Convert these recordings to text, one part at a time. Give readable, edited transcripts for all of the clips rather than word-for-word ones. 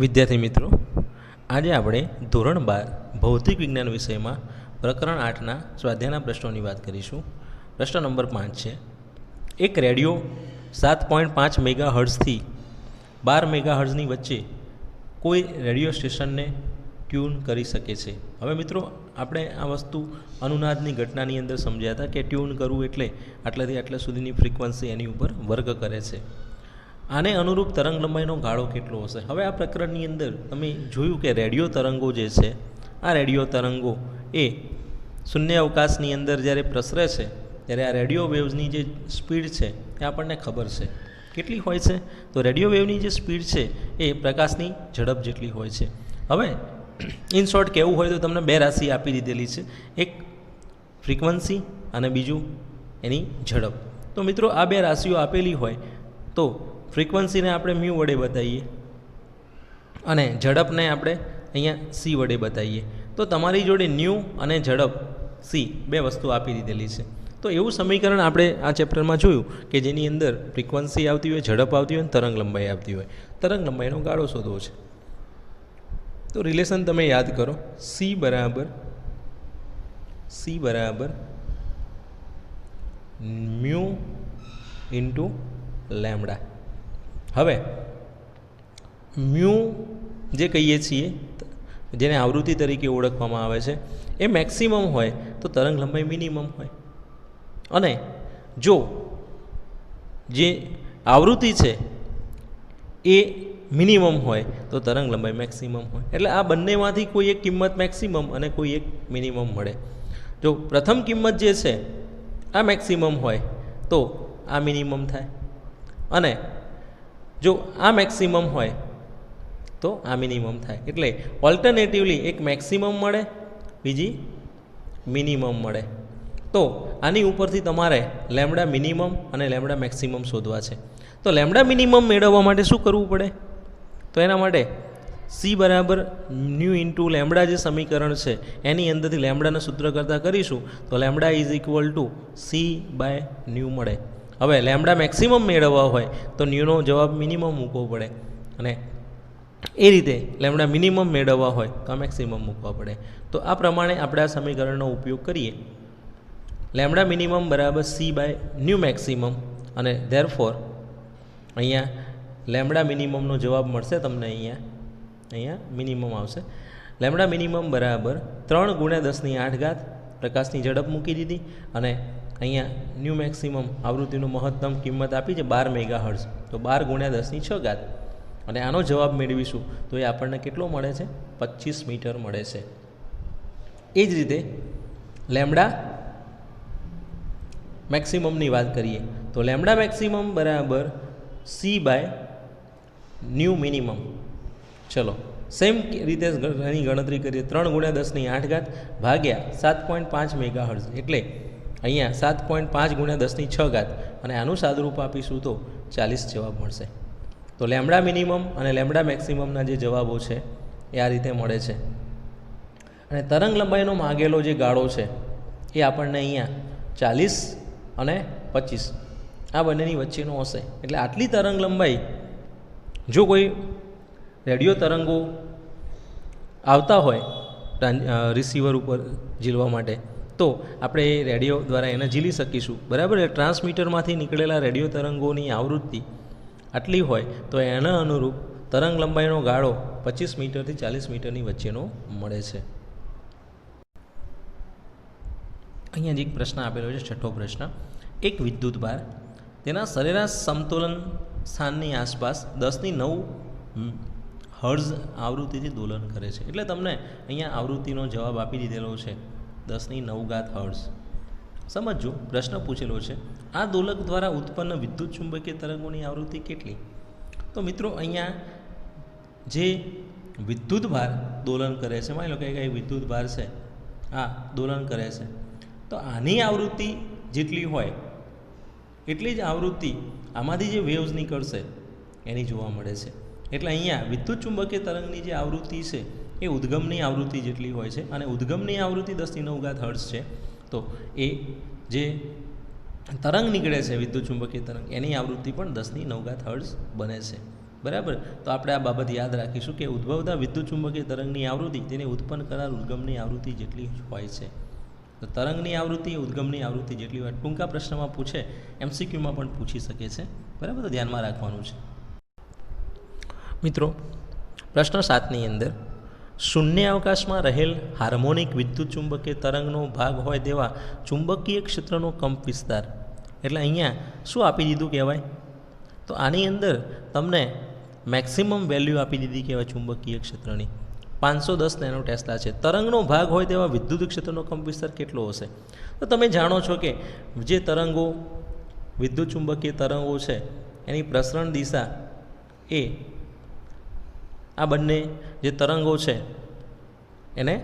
વિદ્યાર્થી મિત્રો, આજે આપણે ધોરણ 12 ભૌતિક વિજ્ઞાન વિષયમાં પ્રકરણ 8ના સ્વાધ્યાયના પ્રશ્નોની વાત કરીશું. પ્રશ્ન નંબર 5 છે. એક રેડિયો 7.5 મેગાહર્ટ્ઝથી 12 મેગાહર્ટ્ઝની વચ્ચે કોઈ રેડિયો સ્ટેશનને ટ્યુન કરી શકે છે. હવે મિત્રો, આપણે આ વસ્તુ અનુનાદની ઘટનાની અંદર સમજ્યા હતા કે ટ્યુન કરવું એટલે આટલાથી આટલા સુધીની ફ્રીક્વન્સી એની ઉપર વર્ક કરે છે. આને અનુરૂપ તરંગ લંબાઈનો ગાળો કેટલો હશે? હવે આ પ્રકરણની અંદર તમે જોયું કે રેડિયો તરંગો જે છે, આ રેડિયો તરંગો એ શૂન્ય અવકાશની અંદર જ્યારે પ્રસરે છે ત્યારે આ રેડિયો વેવ્સની જે સ્પીડ છે એ આપણને ખબર છે. કેટલી હોય છે? તો રેડિયો વેવની જે સ્પીડ છે એ પ્રકાશની ઝડપ જેટલી હોય છે. હવે ઇન શોર્ટ કહેવું હોય તો તમને બે રાશિ આપી દીધેલી છે, એક ફ્રીક્વન્સી અને બીજું એની ઝડપ. તો મિત્રો, આ બે રાશિઓ આપેલી હોય તો ફ્રીક્વન્સીને આપણે મ્યુ વડે બતાવીએ અને ઝડપને આપણે અહીંયા સી વડે બતાવીએ. તો તમારી જોડે ન્યૂ અને ઝડપ સી બે વસ્તુ આપી દીધેલી છે. તો એવું સમીકરણ આપણે આ ચેપ્ટરમાં જોયું કે જેની અંદર ફ્રીક્વન્સી આવતી હોય, ઝડપ આવતી હોય અને તરંગ લંબાઈ આવતી હોય. તરંગ લંબાઈનો ગાળો શોધવો છે. તો રિલેશન તમે યાદ કરો, સી બરાબર મ્યુ ઇન્ટુ લેમ્ડા. હવે મ્યુ જે કહીએ છીએ, જેને આવૃત્તિ તરીકે ઓળખવામાં આવે છે, એ મેક્સિમમ હોય તો તરંગ લંબાઈ મિનિમમ હોય. અને જો જે આવૃત્તિ છે એ મિનિમમ હોય તો તરંગ લંબાઈ મેક્સિમમ હોય. એટલે આ બંનેમાંથી કોઈ એક કિંમત મેક્સિમમ અને કોઈ એક મિનિમમ મળે. જો પ્રથમ કિંમત જે છે આ મેક્સિમમ હોય તો આ મિનિમમ થાય, અને જો આ મેક્સિમમ હોય તો આ મિનિમમ થાય. એટલે ઓલ્ટરનેટિવલી એક મેક્સિમમ મળે, બીજી મિનિમમ મળે. તો આની ઉપરથી તમારે લેમ્ડા મિનિમમ અને લેમ્ડા મેક્સિમમ શોધવા છે. તો લેમ્ડા મિનિમમ મેળવવા માટે શું કરવું પડે? તો એના માટે સી બરાબર ન્યૂ ઇન્ટુ લેમ્ડા જે સમીકરણ છે એની અંદરથી લેમ્ડાના સૂત્ર કરતાં કરીશું તો lambda is equal to c by nu મળે. હવે લેમ્ડા મેક્સિમમ મેળવવા હોય તો ન્યૂનો જવાબ મિનિમમ મૂકવો પડે, અને એ રીતે લેમ્ડા મિનિમમ મેળવવા હોય તો મેક્સિમમ મૂકવા પડે. તો આ પ્રમાણે આપણે આ સમીકરણનો ઉપયોગ કરીએ. લેમ્ડા મિનિમમ બરાબર સી બાય ન્યૂ મેક્સિમમ, અને ધેરફોર અહીંયા લેમ્ડા મિનિમમનો જવાબ મળશે તમને. અહીંયા મિનિમમ આવશે. લેમ્ડા મિનિમમ બરાબર 3 × 10⁸ પ્રકાશની ઝડપ મૂકી દીધી, અને અહીંયા ન્યૂ મેક્સિમમ આવૃત્તિનું મહત્તમ કિંમત આપી છે 12 મેગાહર્ટ્ઝ, તો 12 × 10⁶, અને આનો જવાબ મેળવીશું તો એ આપણને કેટલો મળે છે? 25 મીટર મળે છે. એ જ રીતે લેમ્ડા મેક્સિમમની વાત કરીએ તો લેમ્ડા મેક્સિમમ બરાબર સી બાય ન્યૂ મિનિમમ. ચલો, સેમ રીતે એની ગણતરી કરીએ. 3 × 10⁸ ભાગ્યા 7.5 મેગાહર્ટ્ઝ, એટલે અહીંયા 7.5 × 10⁶, અને આનું સાદુરૂપ આપીશું તો 40 જવાબ મળશે. તો લેમ્ડા મિનિમમ અને લેમ્ડા મેક્સિમમના જે જવાબો છે એ આ રીતે મળે છે. અને તરંગ લંબાઈનો માગેલો જે ગાળો છે એ આપણને અહીંયા 40 અને 25 આ બંનેની વચ્ચેનો હશે. એટલે આટલી તરંગ લંબાઈ જો કોઈ રેડિયો તરંગો આવતા હોય રિસીવર ઉપર ઝીલવા માટે તો આપણે એ રેડિયો દ્વારા એને ઝીલી શકીશું, બરાબર. ટ્રાન્સમીટરમાંથી નીકળેલા રેડિયો તરંગોની આવૃત્તિ આટલી હોય તો એના અનુરૂપ તરંગ લંબાઈનો ગાળો 25 મીટરથી 40 મીટરની વચ્ચેનો મળે છે. અહીંયા જ એક પ્રશ્ન આપેલો છે, 6થો પ્રશ્ન. એક વિદ્યુત ભાર તેના સરેરાશ સમતોલન સ્થાનની આસપાસ 10⁹ હર્ટ્ઝ આવૃત્તિથી દોલન કરે છે. એટલે તમને અહીંયા આવૃત્તિનો જવાબ આપી દીધેલો છે 10⁹ હર્ટ્ઝ. સમજો, પ્રશ્ન પૂછેલો છે, આ દોલક દ્વારા ઉત્પન્ન વિદ્યુત ચુંબકીય તરંગોની આવૃત્તિ કેટલી? તો મિત્રો, અહીંયા જે વિદ્યુત ભાર દોલન કરે છે, માની લો કે કંઈ વિદ્યુત ભાર છે, આ દોલન કરે છે, તો આની આવૃત્તિ જેટલી હોય એટલી જ આવૃત્તિ આમાંથી જે વેવ્સ નીકળશે એની જોવા મળે છે. એટલે અહીંયા વિદ્યુત ચુંબકીય તરંગની જે આવૃત્તિ છે એ ઉદ્ગમની આવૃત્તિ જેટલી હોય છે, અને ઉદ્ગમની આવૃત્તિ 10⁹ હર્ટ્ઝ છે. તો એ જે તરંગ નીકળે છે વિદ્યુત ચુંબકીય તરંગ એની આવૃત્તિ પણ 10⁹ હર્ટ્ઝ બને છે. બરાબર. તો આપણે આ બાબત યાદ રાખીશું કે ઉદ્ભવતા વિદ્યુત ચુંબકીય તરંગની આવૃત્તિ તેને ઉત્પન્ન કરનાર ઉદ્ગમની આવૃત્તિ જેટલી હોય છે. તો તરંગની આવૃત્તિ ઉદ્ગમની આવૃત્તિ જેટલી હોય. ટૂંકા પ્રશ્નમાં પૂછે, MCQમાં પણ પૂછી શકે છે. બરાબર, તો ધ્યાનમાં રાખવાનું છે. મિત્રો, પ્રશ્ન 7ની અંદર શૂન્ય અવકાશમાં રહેલ હાર્મોનિક વિદ્યુત ચુંબકીય તરંગનો ભાગ હોય તેવા ચુંબકીય ક્ષેત્રનો કંપ વિસ્તાર, એટલે અહીંયા શું આપી દીધું કહેવાય? તો આની અંદર તમને મેક્સિમમ વેલ્યુ આપી દીધી કહેવાય ચુંબકીય ક્ષેત્રની. 510 નેનો ટેસ્લા છે. તરંગનો ભાગ હોય તેવા વિદ્યુત ક્ષેત્રનો કંપ વિસ્તાર કેટલો હશે? તો તમે જાણો છો કે જે તરંગો વિદ્યુત ચુંબકીય તરંગો છે એની પ્રસરણ દિશા એ આ બંને જે તરંગો છે એને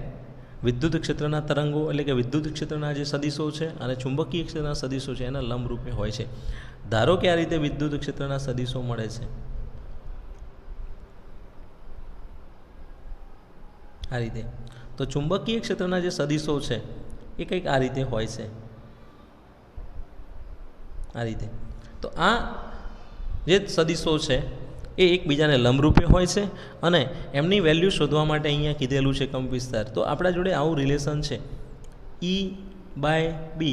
વિદ્યુત ક્ષેત્રના તરંગો એટલે કે વિદ્યુત ક્ષેત્રના જે સદિશો છે અને ચુંબકીય ક્ષેત્રના સદિશો છે એના લંબરૂપે હોય છે. ધારો કે આ રીતે વિદ્યુત ક્ષેત્રના સદિશો મળે છે, આ રીતે. તો ચુંબકીય ક્ષેત્રના જે સદિશો છે એ કંઈક આ રીતે હોય છે, આ રીતે. તો આ જે સદિશો છે એ એકબીજાને લંબરૂપે હોય છે અને એમની વેલ્યુ શોધવા માટે અહીંયા કીધેલું છે કંપ વિસ્તાર. તો આપણા જોડે આવું રિલેશન છે, E/B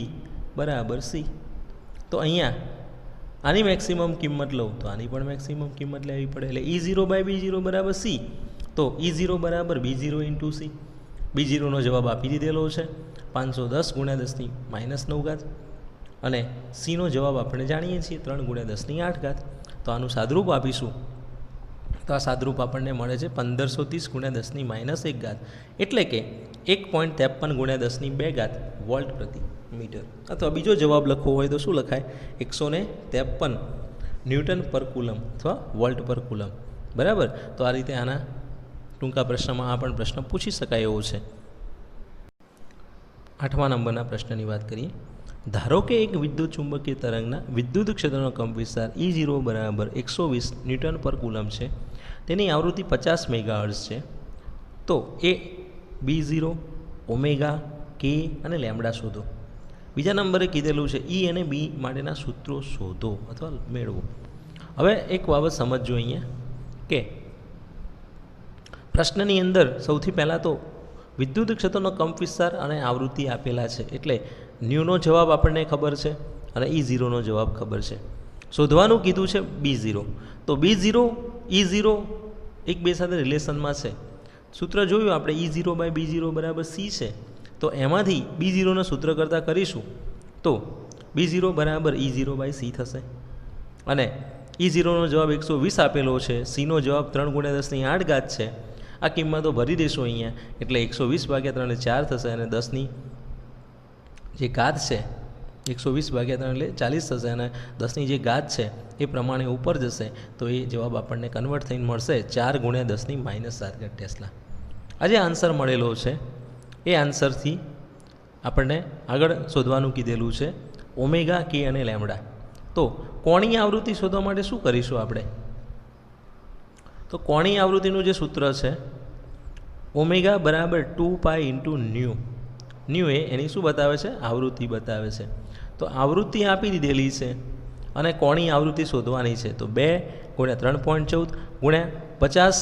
= C. તો અહીંયા આની મેક્સિમમ કિંમત લઉં તો આની પણ મેક્સિમમ કિંમત લેવી પડે, એટલે E0/B0 = C. તો E0 = B0 × C. B0નો જવાબ આપી દીધેલો છે 510 × 10 - 9 અને Cનો જવાબ આપણે જાણીએ છીએ 3 × 10 - 8. તો આનું સાદરૂપ આપીશું તો આ સાદરૂપ આપણને મળે છે 1530 × 10 - 1, એટલે કે 1.53 × 10 2 વોલ્ટ પ્રતિ મીટર. અથવા બીજો જવાબ લખવો હોય તો શું લખાય? 153 ન્યૂટન પર કુલમ અથવા વોલ્ટ પર કુલમ. બરાબર. તો આ રીતે આના ટૂંકા પ્રશ્નમાં આ પણ પ્રશ્ન પૂછી શકાય એવો છે. 8મા નંબરના પ્રશ્નની વાત કરીએ. ધારો કે એક વિદ્યુત ચુંબકીય તરંગના વિદ્યુત ક્ષેત્રનો કંપ વિસ્તાર E0 = 120 ન્યૂટન પર કુલમ છે. તેની આવૃત્તિ 50 મેગાહર્ટ્ઝ છે. તો એ B0, ઓમેગા, K અને લેમ્બડા શોધો. બીજા નંબરે કીધેલું છે E અને B માટેના સૂત્રો શોધો અથવા મેળવો. હવે એક બાબત સમજજો અહીંયા કે પ્રશ્નની અંદર સૌથી પહેલાં તો વિદ્યુત ક્ષેત્રનો કંપ વિસ્તાર અને આવૃત્તિ આપેલા છે, એટલે ન્યૂનો જવાબ આપણને ખબર છે અને E0નો જવાબ ખબર છે. શોધવાનું કીધું છે B0. તો B0 E0 એક બે સાથે રિલેશનમાં છે. સૂત્ર જોયું આપણે E0/B0 = C છે. તો એમાંથી B0નો સૂત્ર કરતાં કરીશું તો B0 = E0/C થશે. અને E0નો જવાબ 120 આપેલો છે, Cનો જવાબ 3 × 10 - 8 છે. આ કિંમતો ભરી દઈશું અહીંયા, એટલે 120/3 = 4 થશે અને 10ની જે ઘાત છે 120/3 એટલે 40 થશે અને 10ની જે ઘાત છે એ પ્રમાણે ઉપર જશે. તો એ જવાબ આપણને કન્વર્ટ થઈને મળશે 4 × 10 - 7 ટેસ્લા. આ જે આન્સર મળેલો છે એ આન્સરથી આપણને આગળ શોધવાનું કીધેલું છે ઓમેગા, K અને લેમ્બડા. તો કોણીય આવૃત્તિ શોધવા માટે શું કરીશું આપણે? તો કોણીય આવૃત્તિનું જે સૂત્ર છે ઓમેગા = 2π × ન્યૂ. ન્યૂ એ એની શું બતાવે છે? આવૃત્તિ બતાવે છે. તો આવૃત્તિ આપી દીધેલી છે અને કોણીય આવૃત્તિ શોધવાની છે. તો 2 × 3.14 × 50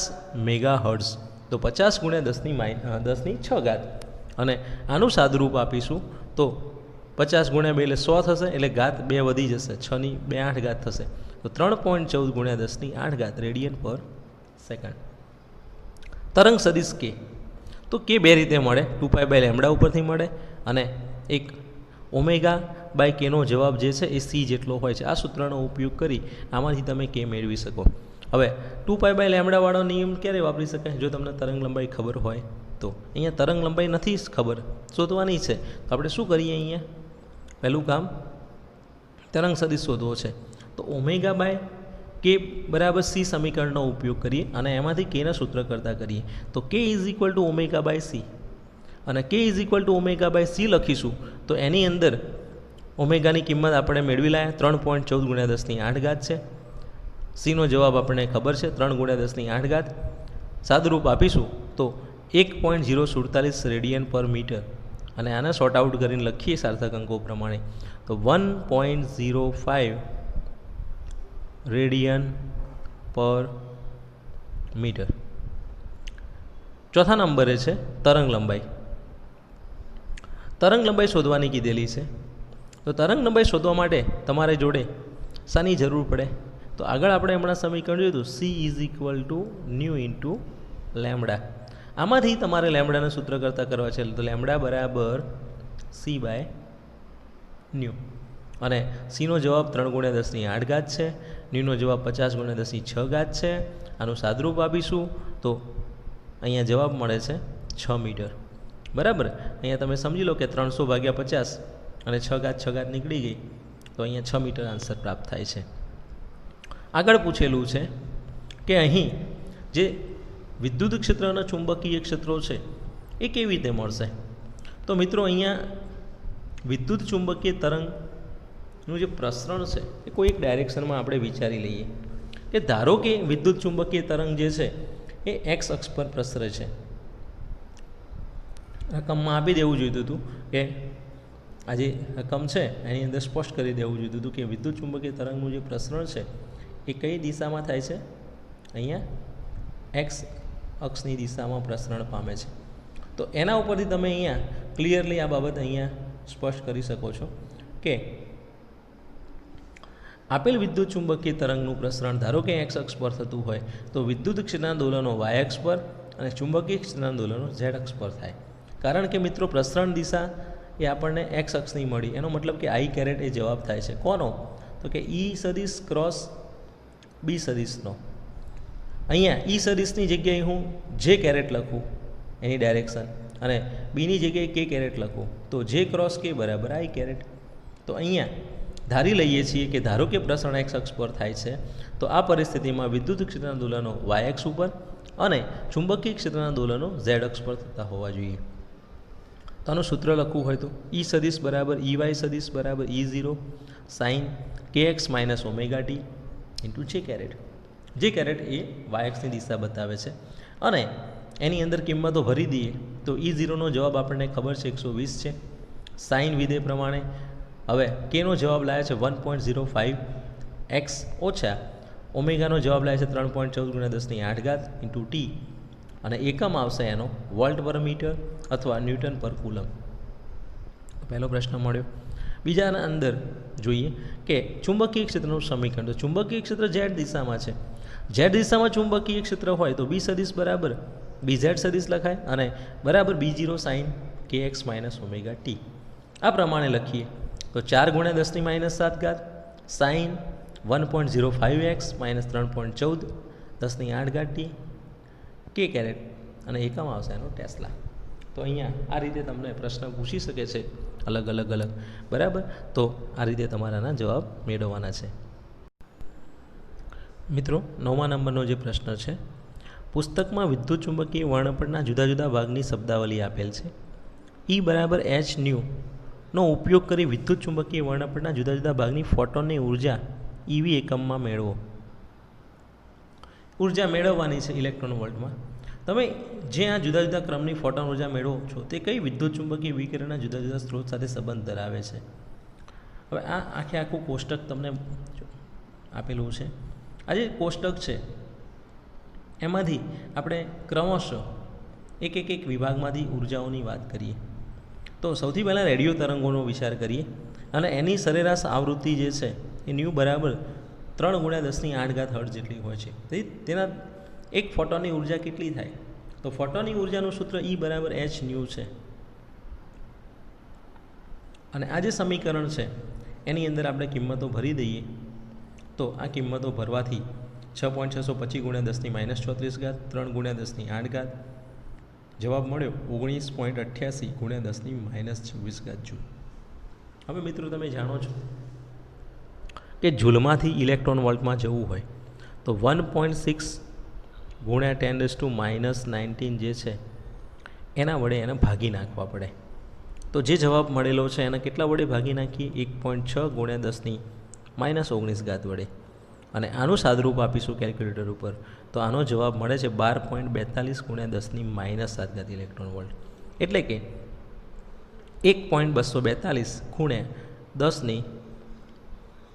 મેગાહર્ટ્ઝ. તો 50 × 10 - 6 અને આનું સાદરૂપ આપીશું તો 50 × 2 એટલે 100 થશે, એટલે ઘાત 2 વધી જશે, 6ની 2 8 થશે. તો 3.14 × 10 - 8 રેડિયન પર સેકન્ડ. તરંગ સદિશ K. તો K બે રીતે મળે, 2π/λ ઉપરથી મળે અને એક ω/Kનો જવાબ જે છે એ C જેટલો હોય છે. આ સૂત્રનો ઉપયોગ કરી આમાંથી તમે K મેળવી શકો. હવે 2π/λ વાળો નિયમ ક્યારે વાપરી શકાય? જો તમને તરંગ લંબાઈ ખબર હોય તો. અહીંયા તરંગ લંબાઈ નથી ખબર, શોધવાની છે. તો આપણે શું કરીએ? અહીંયા પહેલું કામ તરંગ સદિશ શોધવો છે. તો ω/K = C સમીકરણનો ઉપયોગ કરીએ અને એમાંથી Kના સૂત્ર કરતાં કરીએ. તો K = ω/C અને K = ω/C લખીશું તો એની અંદર ઓમેગાની કિંમત આપણે મેળવી લાયા 3.14 × 10 - 8 છે. Cનો જવાબ આપણને ખબર છે 3 × 10 - 8. સાદરૂપ આપીશું તો 1.047 રેડિયન પર મીટર અને આને શોર્ટ આઉટ કરીને લખીએ સાર્થક અંકો પ્રમાણે તો 1.05 રેડિયન પર મીટર. ચોથા નંબરે છે તરંગ લંબાઈ. તરંગ લંબાઈ શોધવાની કીધેલી છે. તો તરંગ લંબાઈ શોધવા માટે તમારે જોડે શાની જરૂર પડે? તો આગળ આપણે હમણાં સમીકરણ જોયું હતું, she is equal to new into lambda. આમાંથી તમારે લેમડાનું સૂત્ર કરતાં કરવા છે. તો લેમડા બરાબર સી બાય ન્યૂ. અને સીનો જવાબ 3×10⁸ છે. ન્યૂનો જવાબ 50×10⁶ છે. આનું સાદરૂપ આપીશું તો અહીંયા જવાબ મળે છે 6 મીટર. બરાબર. અહીંયા તમે સમજી લો કે 300/50 અને 6 નીકળી ગઈ તો અહીંયા 6 મીટર આન્સર પ્રાપ્ત થાય છે. આગળ પૂછેલું છે કે અહીં જે વિદ્યુત ક્ષેત્રના ચુંબકીય ક્ષેત્રો છે એ કેવી રીતે મળશે? તો મિત્રો અહીંયા વિદ્યુત ચુંબકીય તરંગનું જે પ્રસરણ છે એ કોઈ એક ડાયરેક્શનમાં આપણે વિચારી લઈએ કે ધારો કે વિદ્યુત ચુંબકીય તરંગ જે છે એ એક્સ અક્ષ પર પ્રસરે છે. રકમમાં આપી દેવું જોઈતું હતું કે આ જે રકમ છે એની અંદર સ્પષ્ટ કરી દેવું જોઈતું હતું કે વિદ્યુત ચુંબકીય તરંગનું જે પ્રસરણ છે એ કઈ દિશામાં થાય છે? અહીંયા એક્સ અક્ષની દિશામાં પ્રસરણ પામે છે. તો એના ઉપરથી તમે અહીંયા ક્લિયરલી આ બાબત અહીંયા સ્પષ્ટ કરી શકો છો કે આપેલ વિદ્યુત ચુંબકીય તરંગનું પ્રસરણ ધારો કે એક્સ અક્ષ પર થતું હોય તો વિદ્યુત ક્ષેત્રના દોલનો વાય અક્ષ પર અને ચુંબકીય ક્ષેત્રના દોલનો ઝેડ અક્ષ પર થાય. કારણ કે મિત્રો પ્રસરણ દિશા એ આપણને એક્સ અક્ષની મળી, એનો મતલબ કે આઈ કેરેટ એ જવાબ થાય છે. કોનો? તો કે ઈ સદિશ ક્રોસ બી સદિશનો. અહીંયા ઈ સદિશની જગ્યાએ હું જે કેરેટ લખું એની ડાયરેક્શન અને બીની જગ્યાએ કે કેરેટ લખું તો જે ક્રોસ કે બરાબર આઈ કેરેટ. તો અહીંયા ધારી લઈએ છીએ કે ધારો કે પ્રસરણ એક્સ અક્ષ પર થાય છે તો આ પરિસ્થિતિમાં વિદ્યુત ક્ષેત્રના દોલનો વાય અક્ષ ઉપર અને ચુંબકીય ક્ષેત્રના દોલનો ઝેડ અક્ષ પર થતા હોવા જોઈએ. તો આનું સૂત્ર લખવું હોય તો ઈ સદિશ બરાબર ઈ વાય સદિશ બરાબર E0 sine KX - ωt into j caret. J caret એ વાય અક્ષની દિશા બતાવે છે અને એની અંદર કિંમતો ભરી દઈએ તો E0નો જવાબ આપણને ખબર છે 120 છે. સાઇન વિધેય પ્રમાણે હવે કેનો જવાબ લાવે છે 1.05x ઓછા ઓમેગાનો જવાબ લાવે છે 3.14×10⁸ ઇન્ટુ ટી અને એકમ આવશે એનો વોલ્ટ પર મીટર અથવા ન્યૂટન પર કુલમ. પહેલો પ્રશ્ન મળ્યો. બીજાના અંદર જોઈએ કે ચુંબકીય ક્ષેત્રનું સમીકરણ. તો ચુંબકીય ક્ષેત્ર ઝેડ દિશામાં છે. ઝેડ દિશામાં ચુંબકીય ક્ષેત્ર હોય તો બી સદિશ બરાબર BZ સદિશ લખાય અને બરાબર B0 સાઇન KX - ωt. આ પ્રમાણે લખીએ તો 4×10⁻⁷ સાઇન 1.05x - 3.14 10⁸ કે કેરેટ અને એકમ આવશે એનો ટેસ્લા. તો અહીંયા આ રીતે તમને પ્રશ્ન પૂછી શકે છે અલગ અલગ બરાબર. તો આ રીતે તમારાના જવાબ મેળવવાના છે. મિત્રો 9મા નંબરનો જે પ્રશ્ન છે, પુસ્તકમાં વિદ્યુત ચુંબકીય વર્ણપટના જુદા જુદા ભાગની શબ્દાવલી આપેલ છે. E બરાબર H નો ઉપયોગ કરી વિદ્યુત ચુંબકીય વર્ણપટના જુદા જુદા ભાગની ફોટોનની ઉર્જા EV એકમમાં મેળવો. ઉર્જા મેળવવાની છે ઇલેક્ટ્રોન વોલ્ટમાં. તમે જે આ જુદા જુદા ક્રમની ફોટોન ઉર્જા મેળવો છો તે કઈ વિદ્યુત ચુંબકીય વિકિરણના જુદા જુદા સ્ત્રોત સાથે સંબંધ ધરાવે છે? હવે આ આખું કોષ્ટક તમને આપેલું છે. આ જે કોષ્ટક છે એમાંથી આપણે ક્રમશઃ એક વિભાગમાંથી ઉર્જાઓની વાત કરીએ. તો સૌથી પહેલાં રેડિયો તરંગોનો વિચાર કરીએ અને એની સરેરાશ આવૃત્તિ જે છે એ ન્યૂ બરાબર 3×10⁸ હર્ટ્ઝ જેટલી હોય છે. તેના એક ફોટોનની ઉર્જા કેટલી થાય? તો ફોટોનની ઉર્જાનું સૂત્ર E બરાબર H ન્યૂ છે. અને આ જે સમીકરણ છે એની અંદર આપણે કિંમતો ભરી દઈએ તો આ કિંમતો ભરવાથી 6.625×10⁻⁴ 3×10⁸ જવાબ મળ્યો 19.88×10⁻26 જૂલ. હવે મિત્રો તમે જાણો છો કે જૂલમાંથી ઇલેક્ટ્રોન વોલ્ટમાં જવું હોય તો 1.6×10⁻⁻19 જે છે એના વડે એને ભાગી નાખવા પડે. તો જે જવાબ મળેલો છે એના કેટલા વડે ભાગી નાખીએ? 1.6×10⁻⁻19 વડે. અને આનું સાદરૂપ આપીશું કેલ્ક્યુલેટર ઉપર તો આનો જવાબ મળે છે 12.42×10⁻⁷ ઇલેક્ટ્રોન વોલ્ટ. એટલે કે 1.242 ×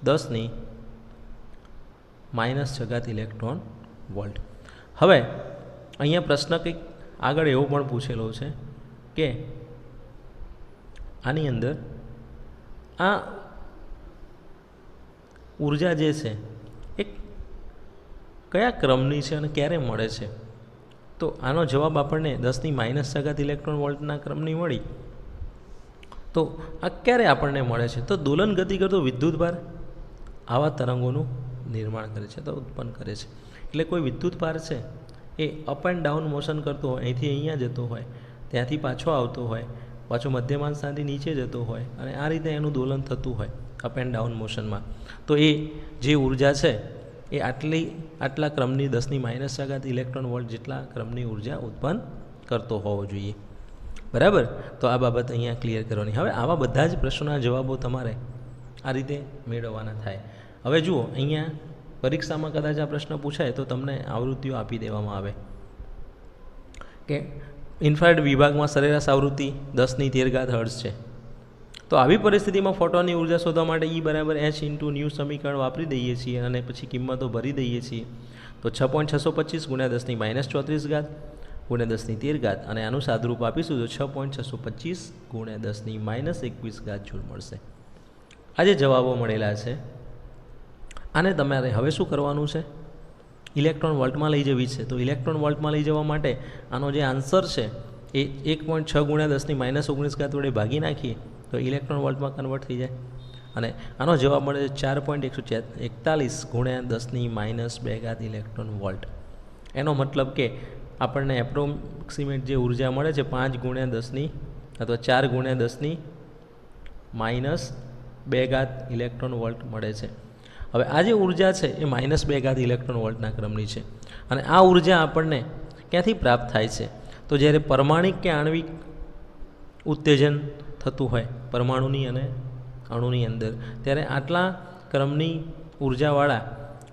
10⁻⁻⁻⁶ ઇલેક્ટ્રોન વોલ્ટ. હવે અહીંયા પ્રશ્ન કંઈક આગળ એવો પણ પૂછેલો છે કે આની અંદર આ ઉર્જા જે છે એ કયા ક્રમની છે અને ક્યારે મળે છે? તો આનો જવાબ આપણને 10⁻⁴ ઇલેક્ટ્રોન વોલ્ટના ક્રમની મળી. તો આ ક્યારે આપણને મળે છે? તો દોલન ગતિ કરતો વિદ્યુતભાર આવા તરંગોનું નિર્માણ કરે છે, તો ઉત્પન્ન કરે છે. એટલે કોઈ વિદ્યુતભાર છે એ અપ એન્ડ ડાઉન મોશન કરતો હોય, અહીંથી અહીંયા જતો હોય, ત્યાંથી પાછો આવતો હોય, પાછો મધ્યમાંત સ્થાનથી નીચે જતો હોય, અને આ રીતે એનું દોલન થતું હોય અપ એન્ડ ડાઉન મોશનમાં, તો એ જે ઉર્જા છે એ આટલા ક્રમની 10⁻⁴ ઇલેક્ટ્રોન વોલ્ટ જેટલા ક્રમની ઉર્જા ઉત્પન્ન કરતો હોવો જોઈએ. બરાબર? તો આ બાબત અહીંયા ક્લિયર કરવાની. હવે આવા બધા જ પ્રશ્નોના જવાબો તમારે આ રીતે મેળવવાના થાય. હવે જુઓ, અહીંયા પરીક્ષામાં કદાચ આ પ્રશ્ન પૂછાય તો તમને આવૃત્તિઓ આપી દેવામાં આવે કે ઇન્ફ્રારેડ વિભાગમાં સરેરાશ આવૃત્તિ 10⁻13 હર્ટ્ઝ છે. તો આવી પરિસ્થિતિમાં ફોટોનની ઉર્જા શોધવા માટે E = h × ન્યૂ સમીકરણ વાપરી દઈએ છીએ અને પછી કિંમતો ભરી દઈએ છીએ. તો 6.625 × 10⁻34 × 10⁻13 અને આનું સાદુરૂપ આપીશું તો 6.625 × 10⁻21 જૂલ મળશે. આ જે જવાબો મળેલા છે આને તમારે હવે શું કરવાનું છે? ઇલેક્ટ્રોન વોલ્ટમાં લઈ જવી છે. તો ઇલેક્ટ્રોન વોલ્ટમાં લઈ જવા માટે આનો જે આન્સર છે એ 1.6 × 10⁻19 વડે ભાગી નાખીએ તો ઇલેક્ટ્રોન વોલ્ટમાં કન્વર્ટ થઈ જાય અને આનો જવાબ મળે છે 4.141 × 10⁻2 ઇલેક્ટ્રોન વોલ્ટ. એનો મતલબ કે આપણને એપ્રોક્સિમેટ જે ઉર્જા મળે છે 5 × 10 અથવા 4 × 10⁻2 ઇલેક્ટ્રોન વોલ્ટ મળે છે. હવે આ જે ઉર્જા છે એ -2 ઇલેક્ટ્રોન વોલ્ટના ક્રમની છે અને આ ઉર્જા આપણને ક્યાંથી પ્રાપ્ત થાય છે? તો જ્યારે પરમાણિક કે આણ્વિક ઉત્તેજન થતું હોય પરમાણુની અને અણુની અંદર, ત્યારે આટલા ક્રમની ઉર્જાવાળા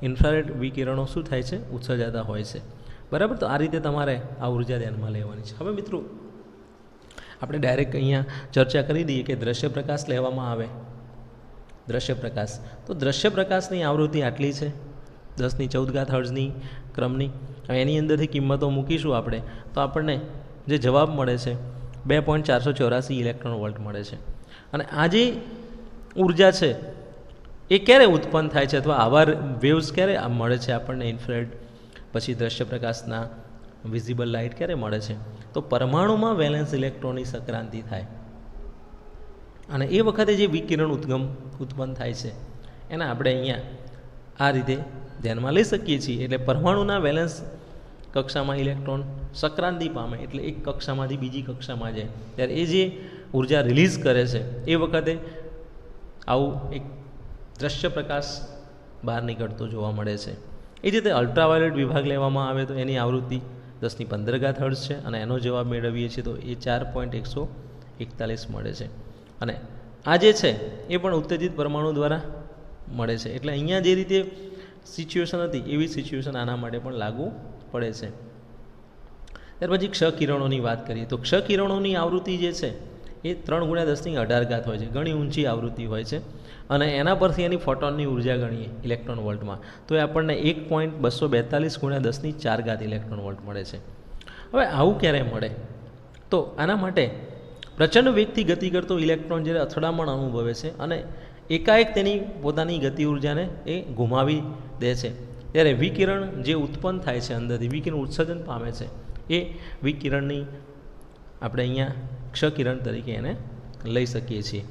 ઇન્ફ્રારેડ વિકિરણો શું થાય છે? ઉત્સર્જાતા હોય છે. બરાબર? તો આ રીતે તમારે આ ઉર્જા ધ્યાનમાં લેવાની છે. હવે મિત્રો આપણે ડાયરેક્ટ અહીંયા ચર્ચા કરી દઈએ કે દ્રશ્ય પ્રકાશ લેવામાં આવે. દ્રશ્ય પ્રકાશ, તો દ્રશ્ય પ્રકાશની આવૃત્તિ આટલી છે 10⁻14 હર્ટ્ઝની ક્રમની. હવે એની અંદરથી કિંમતો મૂકીશું આપણે તો આપણને જે જવાબ મળે છે 2.484 ઇલેક્ટ્રોન વોલ્ટ મળે છે. અને આ જે ઉર્જા છે એ ક્યારે ઉત્પન્ન થાય છે અથવા આવા વેવ્સ ક્યારે મળે છે આપણને ઇન્ફ્રારેડ પછી દ્રશ્ય પ્રકાશના વિઝિબલ લાઇટ ક્યારે મળે છે? તો પરમાણુમાં વેલેન્સ ઇલેક્ટ્રોનની સંક્રાંતિ થાય અને એ વખતે જે વિકિરણ ઉત્પન્ન થાય છે એના આપણે અહીંયા આ રીતે ધ્યાનમાં લઈ શકીએ છીએ. એટલે પરમાણુના વેલેન્સ કક્ષામાં ઇલેક્ટ્રોન સંક્રાંતિ પામે એટલે એક કક્ષામાંથી બીજી કક્ષામાં જાય ત્યારે એ જે ઉર્જા રિલીઝ કરે છે એ વખતે આવું એક દ્રશ્ય પ્રકાશ બહાર નીકળતો જોવા મળે છે. એ જ રીતે અલ્ટ્રાવાયોલેટ વિભાગ લેવામાં આવે તો એની આવૃત્તિ 10⁻15 હર્ટ્ઝ છે અને એનો જવાબ મેળવીએ છીએ તો એ 4.141 મળે છે. અને આ જે છે એ પણ ઉત્તેજિત પરમાણુ દ્વારા મળે છે. એટલે અહીંયા જે રીતે સિચ્યુએશન હતી એવી સિચ્યુએશન આના માટે પણ લાગુ પડે છે. ત્યાર પછી ક્ષ કિરણોની વાત કરીએ તો ક્ષ કિરણોની આવૃત્તિ જે છે એ 3 × 10⁻18 હોય છે. ઘણી ઊંચી આવૃત્તિ હોય છે અને એના પરથી એની ફોટોનની ઉર્જા ગણીએ ઇલેક્ટ્રોન વોલ્ટમાં તો એ આપણને 1.242 × 10⁻4 ઇલેક્ટ્રોન વોલ્ટ મળે છે. હવે આવું ક્યારે મળે? તો આના માટે પ્રચંડ વેગથી ગતિ કરતો ઇલેક્ટ્રોન જ્યારે અથડામણ અનુભવે છે અને એકાએક તેની પોતાની ગતિ ઉર્જાને એ ગુમાવી દે છે ત્યારે વિકિરણ જે ઉત્પન્ન થાય છે અંદરથી વિકિરણ ઉત્સર્જન પામે છે એ વિકિરણની આપણે અહીંયા ક્ષ-કિરણ તરીકે એને લઈ શકીએ છીએ.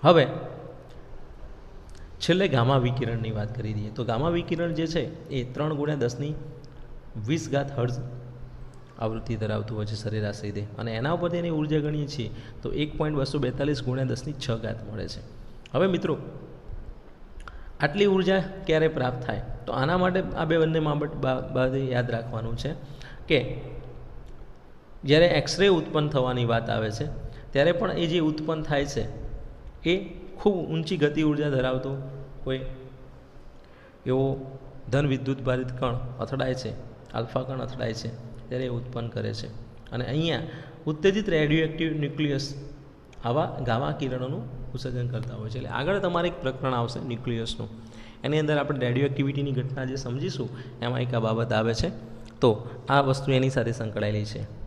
હવે છેલ્લે ગામા વિકિરણની વાત કરી દઈએ તો ગામા વિકિરણ જે છે એ 3 × 10⁻20 હર્ટ્ઝ આવૃત્તિ ધરાવતું હોય છે સરેરાશ રીતે અને એના ઉપરથી એની ઉર્જા ગણીએ છીએ તો 1.242 × 10⁻6 મળે છે. હવે મિત્રો આટલી ઉર્જા ક્યારે પ્રાપ્ત થાય? તો આના માટે આ બંને બાબત યાદ રાખવાનું છે કે જ્યારે એક્સરે ઉત્પન્ન થવાની વાત આવે છે ત્યારે પણ એ જે ઉત્પન્ન થાય છે એ ખૂબ ઊંચી ગતિ ઉર્જા ધરાવતો કોઈ એવો ધન વિદ્યુત ભારિત કણ અથડાય છે, આલ્ફા કણ અથડાય છે ત્યારે એ ઉત્પન્ન કરે છે. અને અહીંયા ઉત્તેજિત રેડિયોએક્ટિવ ન્યુક્લિયસ આવા ગામા કિરણોનું ઉત્સર્જન કરતા હોય છે. એટલે આગળ તમારે એક પ્રકરણ આવશે ન્યુક્લિયસનું, એની અંદર આપણે રેડિયો એક્ટિવિટીની ઘટના જે સમજીશું એમાં એક આ બાબત આવે છે. તો આ વસ્તુ એની સાથે સંકળાયેલી છે.